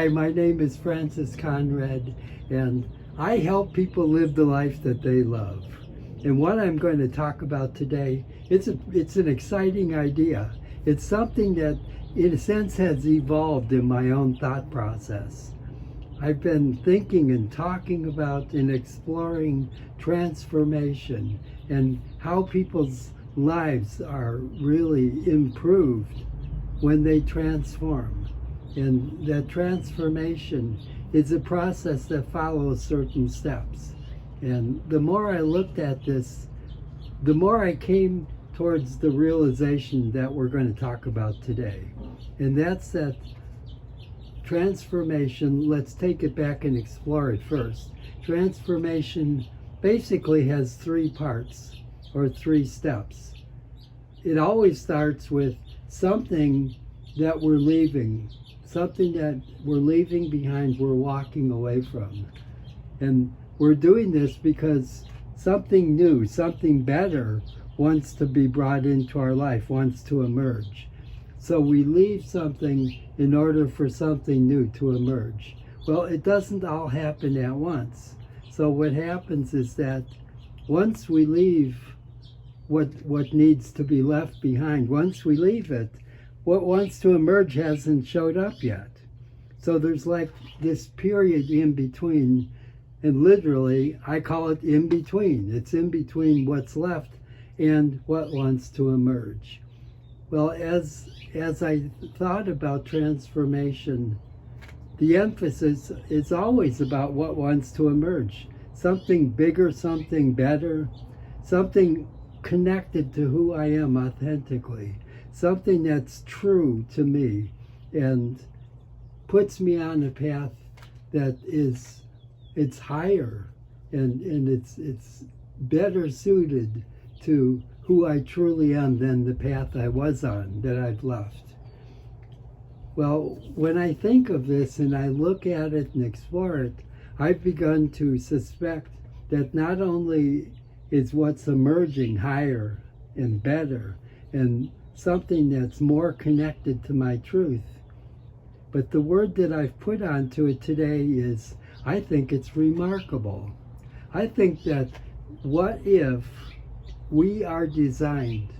Hi, my name is Francis Conrad, and I help people live the life that they love. And what I'm going to talk about today, it's an exciting idea. It's something that, in a sense, has evolved in my own thought process. I've been thinking and talking about and exploring transformation and how people's lives are really improved when they transform. And that transformation is a process that follows certain steps. And the more I looked at this, the more I came towards the realization that we're going to talk about today. And that's that transformation. Let's take it back and explore it first. Transformation basically has three parts or three steps. It always starts with something that we're leaving. Something that we're leaving behind, we're walking away from. And we're doing this because something new, something better wants to be brought into our life, wants to emerge. So we leave something in order for something new to emerge. Well, it doesn't all happen at once. So what happens is that once we leave what needs to be left behind, once we leave it, what wants to emerge hasn't showed up yet. So there's like this period in between, and literally I call it in between. It's in between what's left and what wants to emerge. Well, as I thought about transformation, the emphasis is always about what wants to emerge. Something bigger, something better, something connected to who I am authentically. Something that's true to me and puts me on a path that it's higher and it's better suited to who I truly am than the path I was on that I've left. Well, when I think of this and I look at it and explore it, I've begun to suspect that not only is what's emerging higher and better and something that's more connected to my truth. But the word that I've put onto it today is, I think it's remarkable. I think that what if we are designed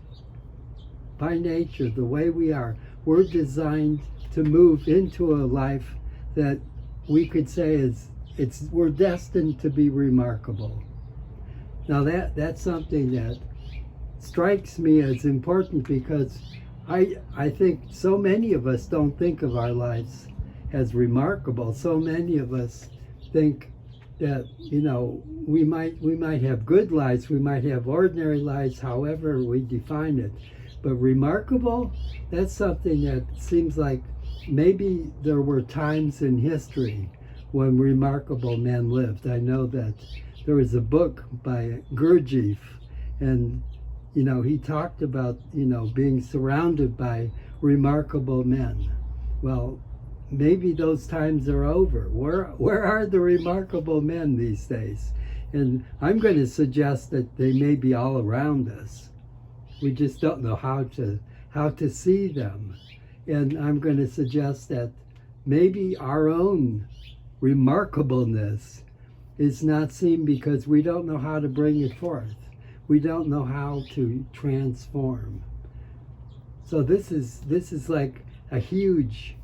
by nature, the way we are, we're designed to move into a life that we could say we're destined to be remarkable. Now that's something that strikes me as important because I think so many of us don't think of our lives as remarkable. So many of us think that, we might have good lives, we might have ordinary lives, however we define it. But remarkable, that's something that seems like maybe there were times in history when remarkable men lived. I know that there was a book by Gurdjieff, and he talked about, being surrounded by remarkable men. Well, maybe those times are over. Where are the remarkable men these days? And I'm going to suggest that they may be all around us. We just don't know how to see them. And I'm going to suggest that maybe our own remarkableness is not seen because we don't know how to bring it forth. We don't know how to transform. So this is like a huge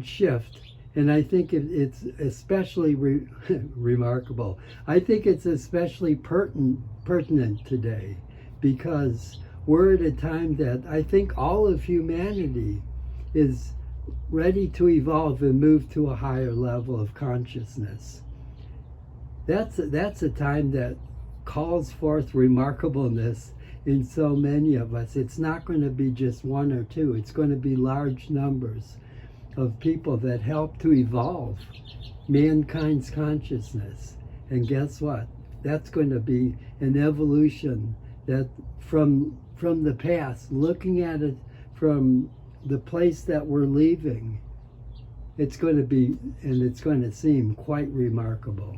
shift, and I think it's especially remarkable. I think it's especially pertinent today because we're at a time that I think all of humanity is ready to evolve and move to a higher level of consciousness. That's a time that calls forth remarkableness in so many of us. It's not going to be just one or two. It's going to be large numbers of people that help to evolve mankind's consciousness. And guess what? That's going to be an evolution that from the past, looking at it from the place that we're leaving, it's going to be, and it's going to seem quite remarkable.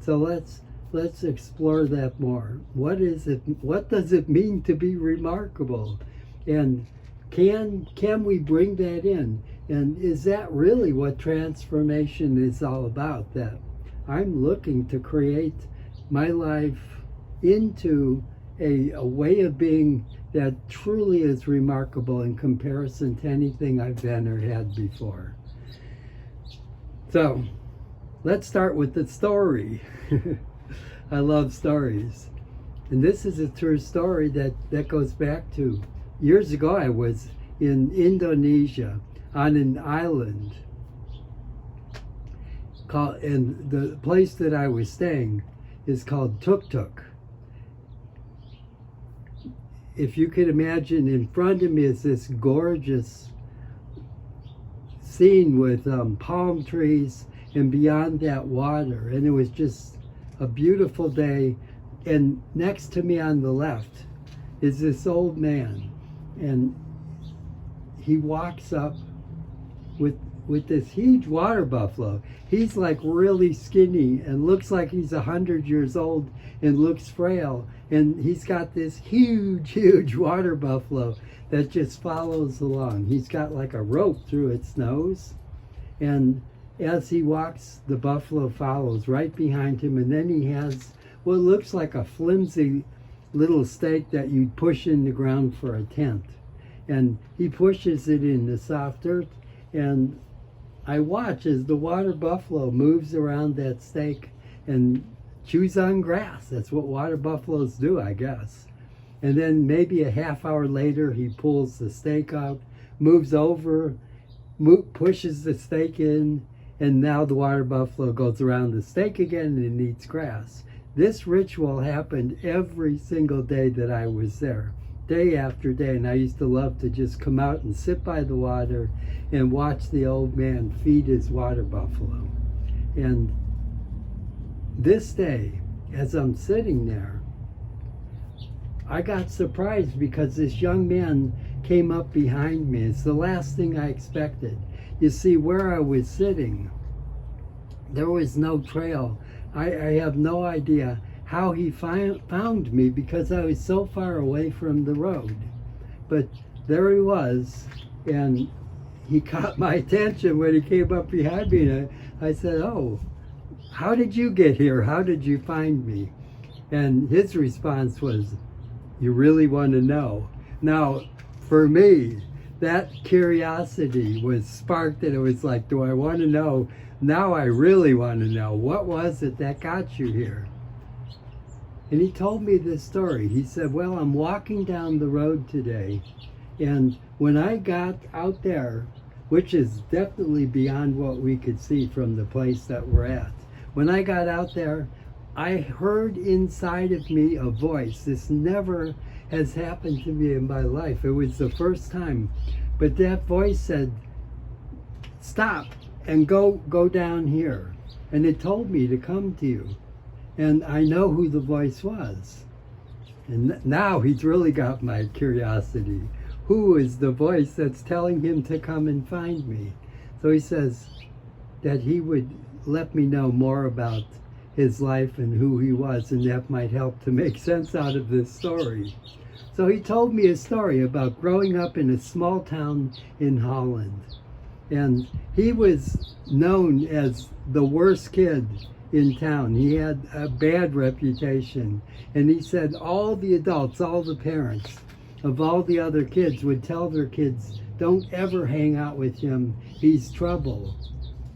So let's explore that more. What is it? What does it mean to be remarkable? And can we bring that in? And is that really what transformation is all about? That I'm looking to create my life into a way of being that truly is remarkable in comparison to anything I've been or had before. So let's start with the story. I love stories. And this is a true story that goes back to years ago. I was in Indonesia on an island and the place that I was staying is called Tuk Tuk. If you could imagine, in front of me is this gorgeous scene with palm trees, and beyond that water, and it was just a beautiful day. And next to me on the left is this old man, and he walks up with this huge water buffalo. He's like really skinny and looks like he's 100 years old and looks frail, and he's got this huge water buffalo that just follows along. He's got like a rope through its nose, and as he walks, the buffalo follows right behind him, and then he has what looks like a flimsy little stake that you'd push in the ground for a tent, and he pushes it in the soft earth, and I watch as the water buffalo moves around that stake and chews on grass. That's what water buffaloes do, I guess. And then maybe a half hour later, he pulls the stake out, moves over, pushes the stake in, and now the water buffalo goes around the stake again and eats grass. This ritual happened every single day that I was there, day after day, and I used to love to just come out and sit by the water and watch the old man feed his water buffalo. And this day, as I'm sitting there, I got surprised because this young man came up behind me. It's the last thing I expected. You see, where I was sitting, there was no trail. I have no idea how he found me because I was so far away from the road. But there he was, and he caught my attention when he came up behind me. And I said, "Oh, how did you get here? How did you find me?" And his response was, "You really want to know?" Now, for me, that curiosity was sparked, and it was like, do I want to know? Now I really want to know. What was it that got you here? And he told me this story. He said, well, I'm walking down the road today, and when I got out there, which is definitely beyond what we could see from the place that we're at, when I got out there, I heard inside of me a voice. This never has happened to me in my life. It was the first time. But that voice said, stop and go down here. And it told me to come to you. And I know who the voice was. And now he's really got my curiosity. Who is the voice that's telling him to come and find me? So he says that he would let me know more about his life and who he was, and that might help to make sense out of this story. So he told me a story about growing up in a small town in Holland. And he was known as the worst kid in town. He had a bad reputation. And he said all the adults, all the parents of all the other kids would tell their kids, don't ever hang out with him, he's trouble.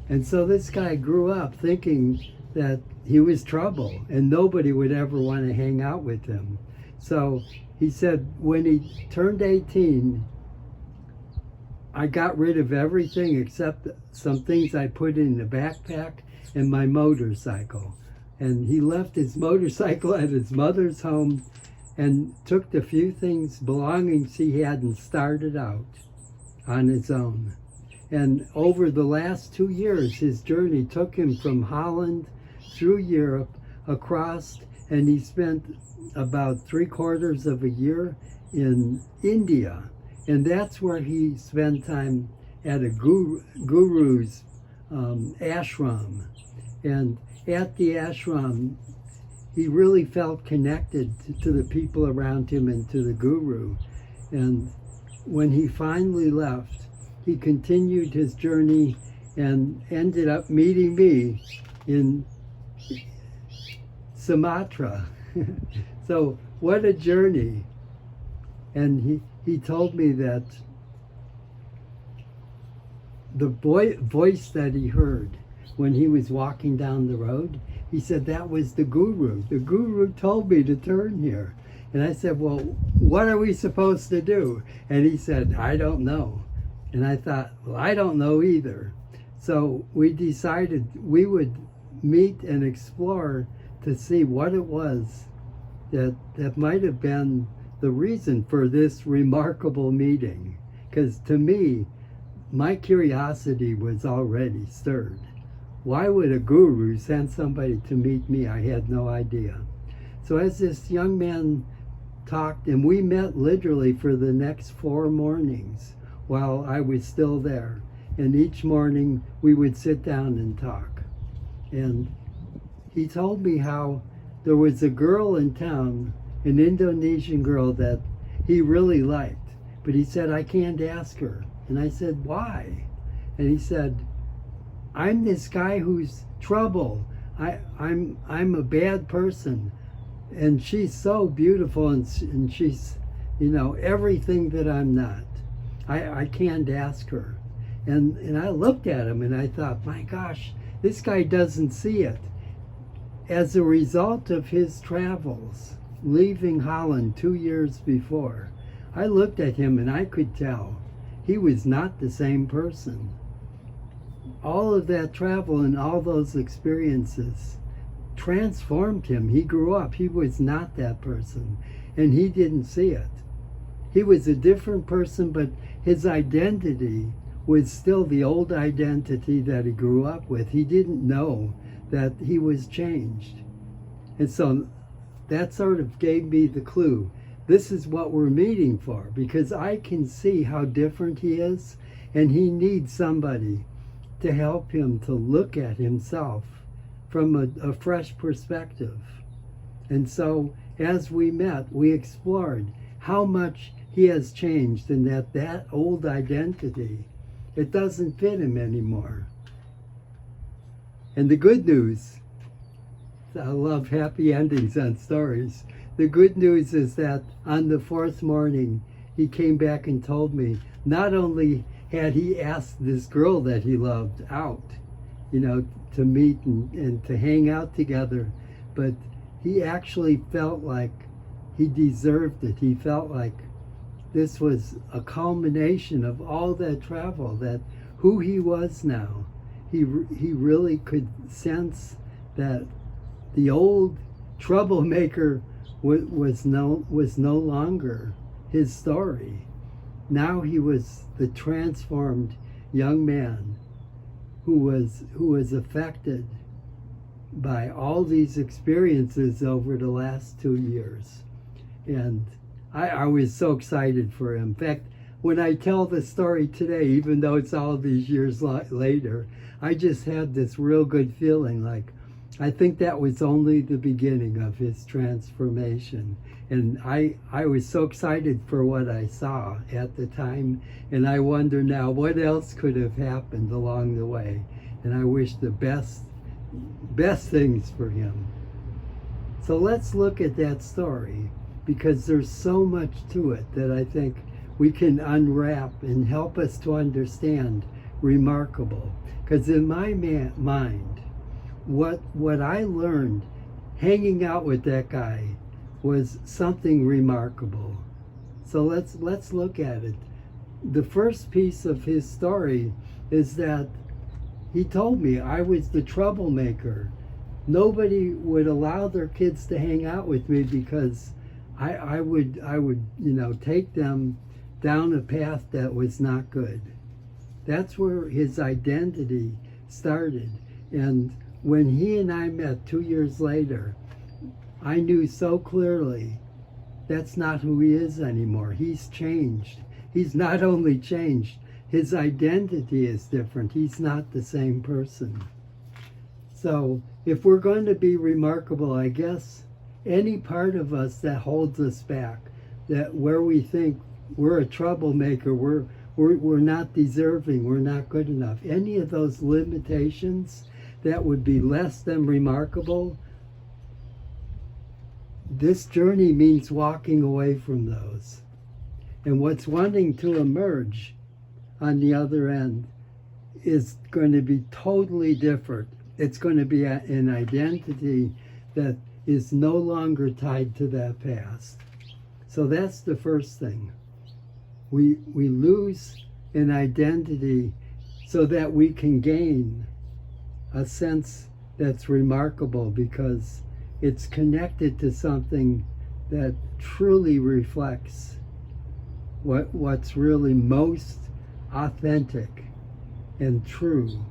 And so this guy grew up thinking that he was trouble and nobody would ever want to hang out with him. So he said when he turned 18, I got rid of everything except some things I put in the backpack and my motorcycle. And he left his motorcycle at his mother's home and took the few things, belongings he had, and started out on his own. And over the last 2 years, his journey took him from Holland through Europe, across, and he spent about 3/4 of a year in India. And that's where he spent time at a guru's ashram. And at the ashram, he really felt connected to the people around him and to the guru. And when he finally left, he continued his journey and ended up meeting me in Sumatra. So what a journey. And he told me that the voice that he heard when he was walking down the road, he said that was the guru. The guru told me to turn here. And I said, well, what are we supposed to do? And he said, I don't know. And I thought, well, I don't know either. So we decided we would meet and explore to see what it was that might have been the reason for this remarkable meeting. Because to me, my curiosity was already stirred. Why would a guru send somebody to meet me? I had no idea. So as this young man talked, and we met literally for the next 4 mornings while I was still there. And each morning we would sit down and talk. And he told me how there was a girl in town, an Indonesian girl that he really liked. But he said, I can't ask her. And I said, why? And he said, I'm this guy who's trouble. I'm a bad person. And she's so beautiful, and she's, everything that I'm not. I can't ask her. And I looked at him and I thought, my gosh, this guy doesn't see it. As a result of his travels, leaving Holland 2 years before, I looked at him and I could tell he was not the same person. All of that travel and all those experiences transformed him. He grew up. He was not that person, and he didn't see it. He was a different person, but his identity was still the old identity that he grew up with. He didn't know that he was changed. And so that sort of gave me the clue. This is what we're meeting for, because I can see how different he is, and he needs somebody to help him to look at himself from a fresh perspective. And so as we met, we explored how much he has changed, and that old identity, it doesn't fit him anymore. And the good news, I love happy endings on stories. The good news is that on the 4th morning, he came back and told me not only had he asked this girl that he loved out, to meet and to hang out together, but he actually felt like he deserved it. He felt like this was a culmination of all that travel, that who he was now. He really could sense that the old troublemaker was no longer his story. Now he was the transformed young man who was affected by all these experiences over the last 2 years. And I was so excited for him. In fact, when I tell the story today, even though it's all these years later, I just had this real good feeling like I think that was only the beginning of his transformation. And I was so excited for what I saw at the time, and I wonder now what else could have happened along the way. And I wish the best things for him. So let's look at that story, because there's so much to it that I think we can unwrap and help us to understand remarkable. Because in my mind, what I learned hanging out with that guy was something remarkable. So let's look at it. The first piece of his story is that he told me I was the troublemaker. Nobody would allow their kids to hang out with me because I would take them down a path that was not good. That's where his identity started. And when he and I met 2 years later, I knew so clearly that's not who he is anymore. He's changed. He's not only changed, his identity is different. He's not the same person. So if we're going to be remarkable, I guess any part of us that holds us back, that where we think we're a troublemaker, we're not deserving, we're not good enough. Any of those limitations that would be less than remarkable, this journey means walking away from those. And what's wanting to emerge on the other end is going to be totally different. It's going to be an identity that is no longer tied to that past. So that's the first thing. We lose an identity so that we can gain a sense that's remarkable, because it's connected to something that truly reflects what's really most authentic and true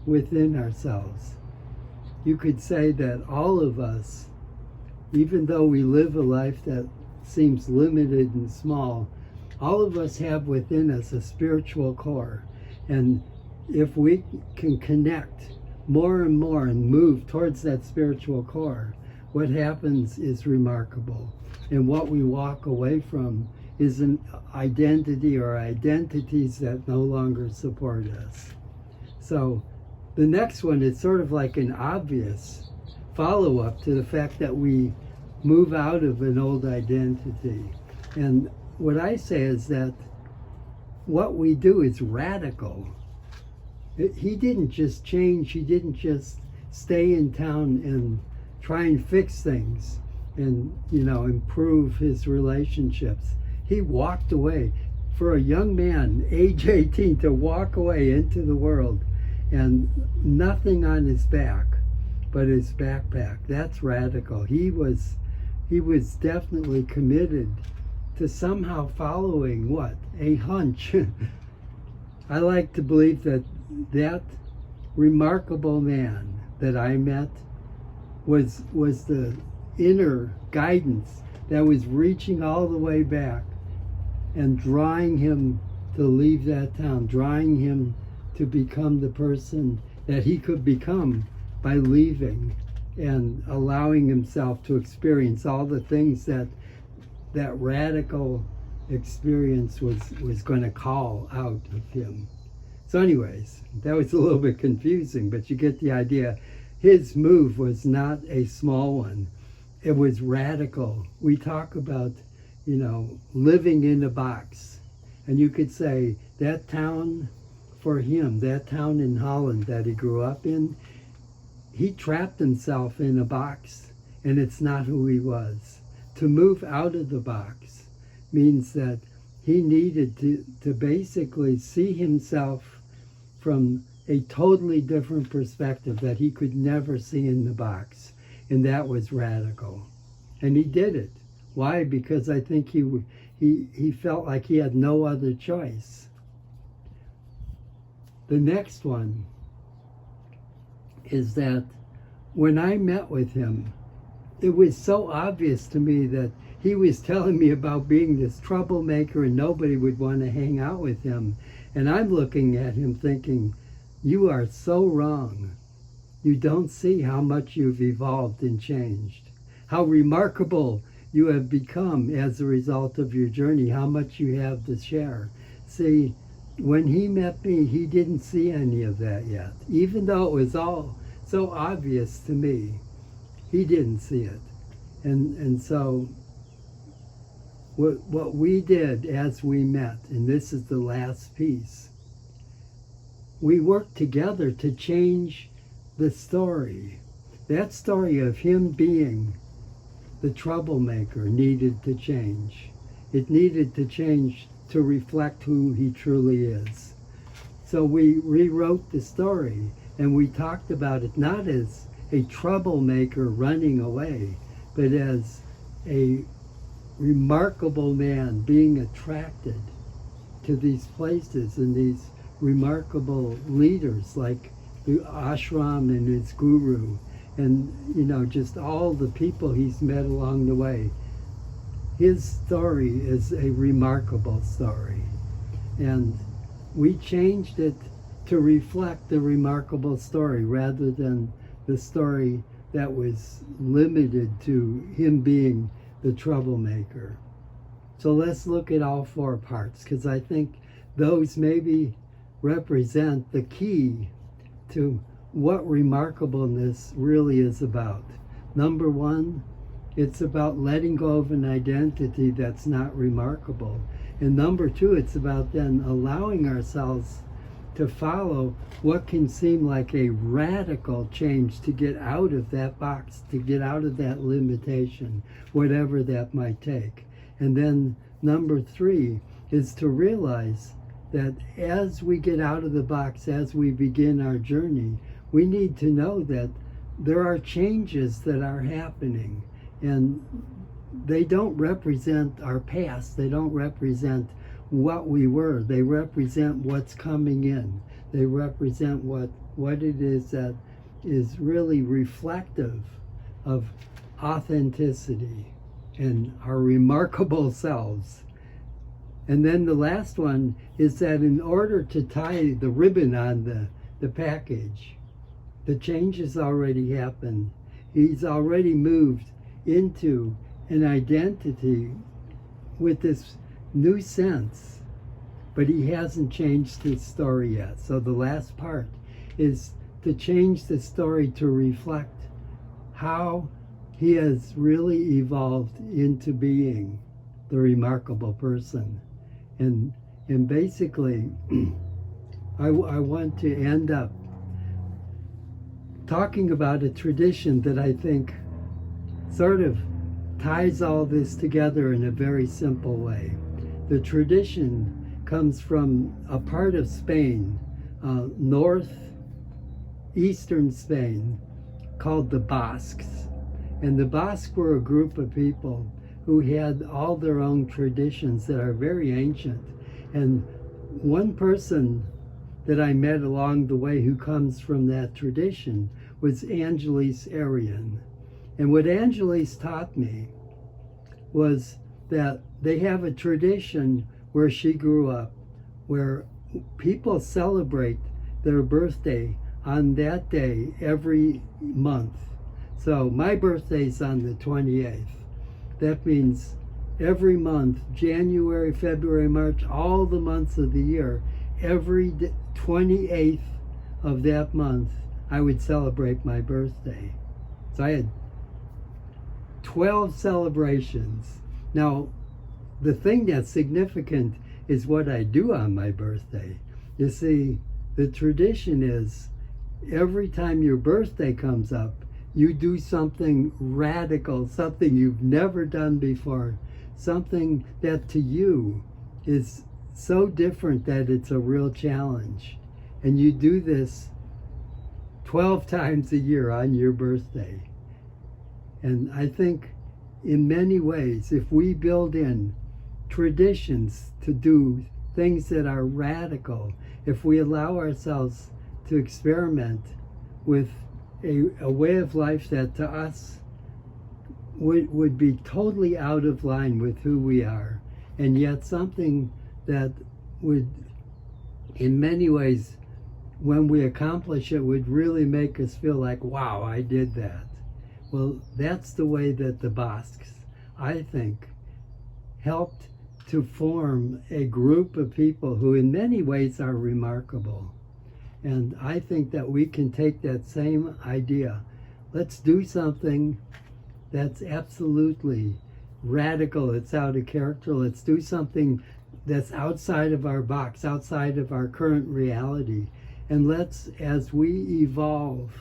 within ourselves. You could say that all of us, even though we live a life that seems limited and small, all of us have within us a spiritual core. And if we can connect more and more and move towards that spiritual core, what happens is remarkable. And what we walk away from is an identity or identities that no longer support us. So the next one is sort of like an obvious follow-up to the fact that we move out of an old identity. And what I say is that what we do is radical. He didn't just change, he didn't just stay in town and try and fix things and, improve his relationships. He walked away. For a young man, age 18, to walk away into the world and nothing on his back but his backpack, that's radical. He was definitely committed to somehow following what? A hunch. I like to believe that remarkable man that I met was the inner guidance that was reaching all the way back and drawing him to leave that town, drawing him to become the person that he could become by leaving and allowing himself to experience all the things that radical experience was going to call out of him. So anyways, that was a little bit confusing, but you get the idea. His move was not a small one. It was radical. We talk about, living in a box. And you could say that town for him, that town in Holland that he grew up in, he trapped himself in a box, and it's not who he was. To move out of the box means that he needed to basically see himself from a totally different perspective that he could never see in the box. And that was radical. And he did it. Why? Because I think he felt like he had no other choice. The next one is that when I met with him, it was so obvious to me that he was telling me about being this troublemaker and nobody would want to hang out with him. And I'm looking at him thinking, you are so wrong. You don't see how much you've evolved and changed, how remarkable you have become as a result of your journey, how much you have to share. See, when he met me, he didn't see any of that yet. Even though it was all so obvious to me, he didn't see it. And so what we did as we met, and this is the last piece, we worked together to change the story. That story of him being the troublemaker needed to change. It needed to change to reflect who he truly is. So we rewrote the story, and we talked about it not as a troublemaker running away, but as a remarkable man being attracted to these places and these remarkable leaders like the ashram and his guru, and just all the people he's met along the way. His story is a remarkable story, and we changed it to reflect the remarkable story rather than the story that was limited to him being the troublemaker. So let's look at all four parts, because I think those maybe represent the key to what remarkableness really is about. Number one, it's about letting go of an identity that's not remarkable. And number two, it's about then allowing ourselves to follow what can seem like a radical change to get out of that box, to get out of that limitation, whatever that might take. And then number three is to realize that as we get out of the box, as we begin our journey, we need to know that there are changes that are happening, and they don't represent our past. They don't represent what we were. They represent what's coming in. They represent what it is that is really reflective of authenticity and our remarkable selves. And then the last one is that in order to tie the ribbon on the package, the change has already happened. He's already moved into an identity with this new sense, but he hasn't changed his story yet. So the last part is to change the story to reflect how he has really evolved into being the remarkable person. And basically, I want to end up talking about a tradition that I think sort of ties all this together in a very simple way. The tradition comes from a part of Spain, northeastern Spain, called the Basques. And the Basques were a group of people who had all their own traditions that are very ancient. And one person that I met along the way who comes from that tradition was Angeles Arian. And what Angeles taught me was that they have a tradition where she grew up, where people celebrate their birthday on that day every month. So my birthday's on the 28th. That means every month, January, February, March, all the months of the year, every 28th of that month, I would celebrate my birthday. So I had 12 celebrations. Now, the thing that's significant is what I do on my birthday. You see, the tradition is every time your birthday comes up, you do something radical, something you've never done before, something that to you is so different that it's a real challenge. And you do this 12 times a year on your birthday. And I think in many ways, if we build in traditions to do things that are radical, if we allow ourselves to experiment with a way of life that to us would be totally out of line with who we are, and yet something that would, in many ways, when we accomplish it, would really make us feel like, wow, I did that. Well, that's the way that the Basques, I think, helped to form a group of people who in many ways are remarkable. And I think that we can take that same idea. Let's do something that's absolutely radical. It's out of character. Let's do something that's outside of our box, outside of our current reality. And let's, as we evolve,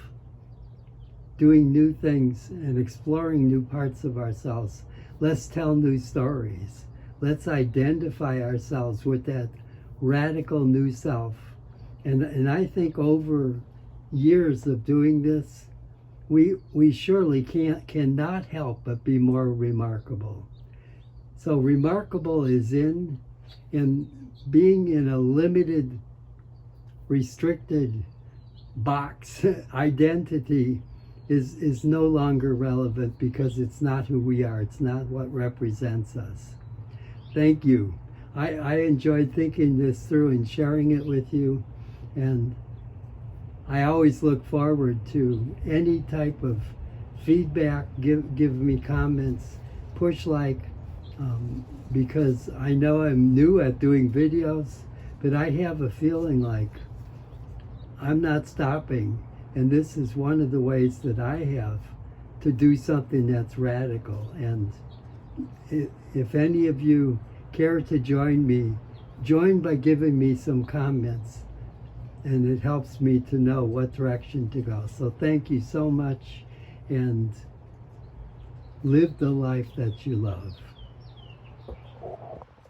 doing new things and exploring new parts of ourselves, let's tell new stories. Let's identify ourselves with that radical new self. And I think over years of doing this, we surely cannot help but be more remarkable. So remarkable is in being in a limited, restricted box. Identity is no longer relevant because it's not who we are. It's not what represents us. Thank you. I enjoyed thinking this through and sharing it with you. And I always look forward to any type of feedback. Give me comments, push like, because I know I'm new at doing videos, But I have a feeling like I'm not stopping, and this is one of the ways that I have to do something that's radical. And if any of you care to join me, join by giving me some comments, and it helps me to know what direction to go. So thank you so much, and live the life that you love.